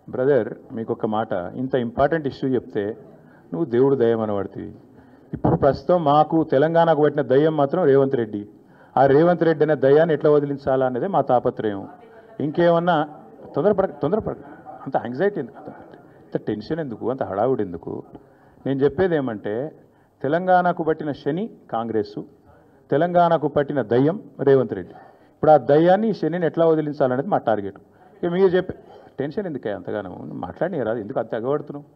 Brother మీకు ఒక మాట, ఇంత ఇంపార్టెంట్ ఇష్యూ చెప్తే నువ్వు దేవుడు దయ్యం అనబడుతుంది. ఇప్పుడు ప్రస్తుతం మాకు తెలంగాణకు పట్టిన దయ్యం మాత్రం రేవంత్ రెడ్డి. ఆ రేవంత్ రెడ్డి అనే దయ్యాన్ని ఎట్లా వదిలించాలా అనేది మా తాపత్రయం. ఇంకేమన్నా తొందరపడ అంత యాంగ్జైటీ ఎందుకు, అంత టెన్షన్ ఎందుకు, అంత హడావుడు ఎందుకు? నేను చెప్పేది ఏమంటే తెలంగాణకు పట్టిన శని కాంగ్రెస్సు, తెలంగాణకు పట్టిన దయ్యం రేవంత్ రెడ్డి. ఇప్పుడు ఆ దయ్యాన్ని శనిని ఎట్లా వదిలించాలనేది మా టార్గెట్. ఇక మీరు చెప్పే టెన్షన్ ఎందుకే అంతగానో మాట్లాడినారా, ఎందుకు అంత ఎగబడుతున్నావు?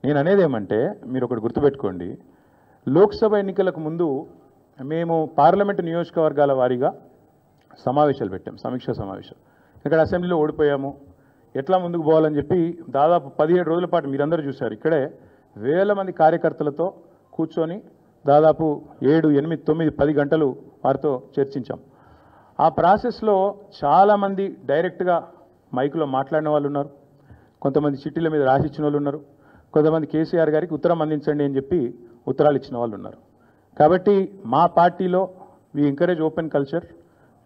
నేను అనేది ఏమంటే మీరు ఒకటి గుర్తుపెట్టుకోండి, లోక్సభ ఎన్నికలకు ముందు మేము పార్లమెంటు నియోజకవర్గాల వారీగా సమావేశాలు పెట్టాం, సమీక్షా సమావేశాలు. ఇక్కడ అసెంబ్లీలో ఓడిపోయాము, ఎట్లా ముందుకు పోవాలని చెప్పి దాదాపు 17 రోజుల పాటు మీరందరూ చూశారు. ఇక్కడే వేల మంది కార్యకర్తలతో కూర్చొని దాదాపు 7, 8, 9, 10 గంటలు వారితో చర్చించాం. ఆ ప్రాసెస్లో చాలామంది డైరెక్ట్గా మైకులో మాట్లాడిన వాళ్ళు ఉన్నారు, కొంతమంది చిట్టీల మీద రాసిచ్చిన వాళ్ళు ఉన్నారు, కొంతమంది కేసీఆర్ గారికి ఉత్తరం అందించండి అని చెప్పి ఉత్తరాలు ఇచ్చిన వాళ్ళు ఉన్నారు. కాబట్టి మా పార్టీలో we encourage open culture,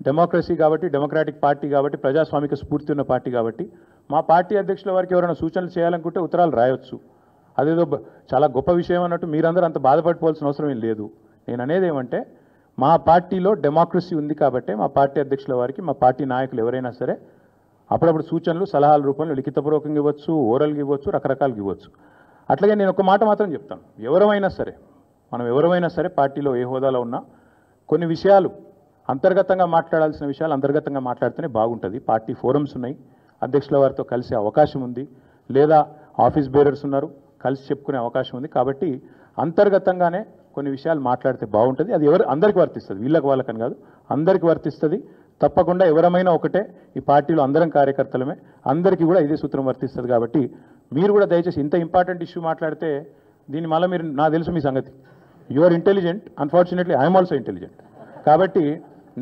democracy కాబట్టి, డెమోక్రాటిక్ పార్టీ కాబట్టి, ప్రజాస్వామిక స్ఫూర్తి ఉన్న పార్టీ కాబట్టి మా పార్టీ అధ్యక్షుల వారికి ఎవరైనా సూచనలు చేయాలనుకుంటే ఉత్తరాలు రాయొచ్చు. అదేదో చాలా గొప్ప విషయం అన్నట్టు మీరందరూ అంత బాధపడిపోవాల్సిన అవసరం ఏం లేదు. నేను అనేది ఏమంటే మా పార్టీలో డెమోక్రసీ ఉంది కాబట్టి మా పార్టీ అధ్యక్షుల వారికి మా పార్టీ నాయకులు ఎవరైనా సరే అప్పుడప్పుడు సూచనలు సలహాల రూపంలో లిఖితపూర్వకంగా ఇవ్వచ్చు, ఓరల్గా ఇవ్వచ్చు, రకరకాలుగా ఇవ్వచ్చు. అట్లాగే నేను ఒక మాట మాత్రం చెప్తాను, ఎవరైనా సరే పార్టీలో ఏ హోదాలో ఉన్నా కొన్ని విషయాలు అంతర్గతంగా మాట్లాడాల్సిన విషయాలు అంతర్గతంగా మాట్లాడితేనే బాగుంటుంది. పార్టీ ఫోరమ్స్ ఉన్నాయి, అధ్యక్షుల వారితో కలిసే అవకాశం ఉంది, లేదా ఆఫీస్ బేరర్స్ ఉన్నారు, కలిసి చెప్పుకునే అవకాశం ఉంది. కాబట్టి అంతర్గతంగానే కొన్ని విషయాలు మాట్లాడితే బాగుంటుంది. అది అందరికీ వర్తిస్తుంది, వీళ్ళకి వాళ్ళకని కాదు, అందరికీ వర్తిస్తుంది. తప్పకుండా ఎవరమైనా ఒకటే, ఈ పార్టీలో అందరం కార్యకర్తలమే, అందరికీ కూడా ఇదే సూత్రం వర్తిస్తుంది. కాబట్టి మీరు కూడా దయచేసి ఇంత ఇంపార్టెంట్ ఇష్యూ మాట్లాడితే దీని మళ్ళీ మీరు, నాకు తెలుసు మీ సంగతి, you are intelligent, unfortunately I'm also intelligent. కాబట్టి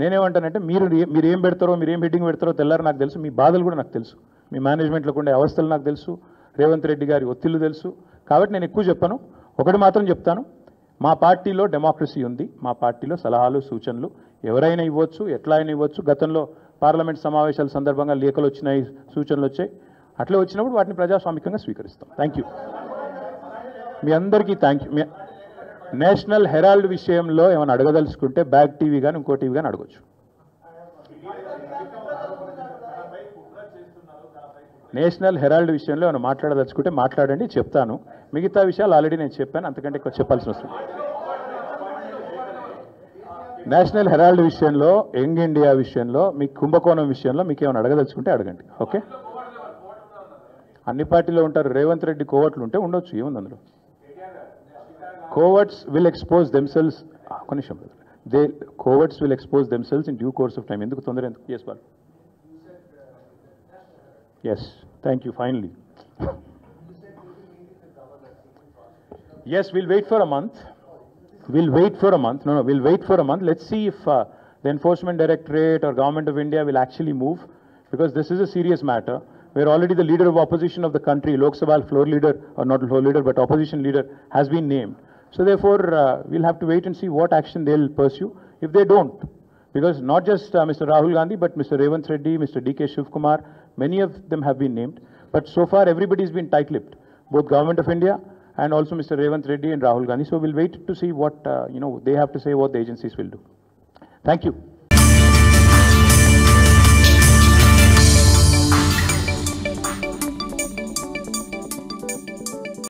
నేనేమంటానంటే మీరు ఏం పెడతారో, మీరు ఏం హెడ్డింగ్ పెడతారో తెల్లారు నాకు తెలుసు, మీ బాధలు కూడా నాకు తెలుసు, మీ మేనేజ్మెంట్లోకి ఉండే అవస్థలు నాకు తెలుసు, రేవంత్ రెడ్డి గారి ఒత్తిళ్లు తెలుసు. కాబట్టి నేను ఎక్కువ చెప్పను, ఒకటి మాత్రం చెప్తాను, మా పార్టీలో డెమోక్రసీ ఉంది, మా పార్టీలో సలహాలు సూచనలు ఎవరైనా ఇవ్వచ్చు, ఎట్లా అయినా ఇవ్వచ్చు. గతంలో పార్లమెంట్ సమావేశాల సందర్భంగా లేఖలు వచ్చినాయి, సూచనలు వచ్చాయి, అట్లా వచ్చినప్పుడు వాటిని ప్రజాస్వామికంగా స్వీకరిస్తాం. థ్యాంక్ యూ, మీ అందరికీ థ్యాంక్ యూ. నేషనల్ హెరాల్డ్ విషయంలో ఏమైనా అడగదలుచుకుంటే బ్యాక్ టీవీ కానీ ఇంకో టీవీ కానీ అడగచ్చు. నేషనల్ హెరాల్డ్ విషయంలో ఏమైనా మాట్లాడదలుచుకుంటే మాట్లాడండి, చెప్తాను. మిగతా విషయాలు ఆల్రెడీ నేను చెప్పాను, అంతకంటే ఎక్కువ చెప్పాల్సిన అవసరం. నేషనల్ హెరాల్డ్ విషయంలో, యంగ్ ఇండియా విషయంలో, మీ కుంభకోణం విషయంలో మీకు ఏమైనా అడగదలుచుకుంటే అడగండి. ఓకే, అన్ని పార్టీలో ఉంటారు, రేవంత్ రెడ్డి కోవట్లు ఉంటే ఉండొచ్చు, ఏముంది అందులో. కోవర్ట్స్ విల్ ఎక్స్పోజ్ దెమ్సెల్స్, కొనిషం coverts will expose themselves in due course of time. ఎందుకు తొందర ఎందుకు? ఎస్ బాల్, yes, thank you. Finally yes, we'll wait for a month. We'll wait for a month. Let's see if the Enforcement Directorate or Government of India will actually move, because this is a serious matter where already the leader of opposition of the country, Lok Sabha floor leader, or not floor leader but opposition leader, has been named. So therefore we'll have to wait and see what action they'll pursue if they don't, because not just Mr. Rahul Gandhi but Mr. Revanth Reddy, Mr. D.K. Shivkumar, many of them have been named, but so far everybody's been tight-lipped, both Government of India and also Mr. Revanth Reddy and Rahul Gandhi. So we'll wait to see what they have to say, what the agencies will do. Thank you.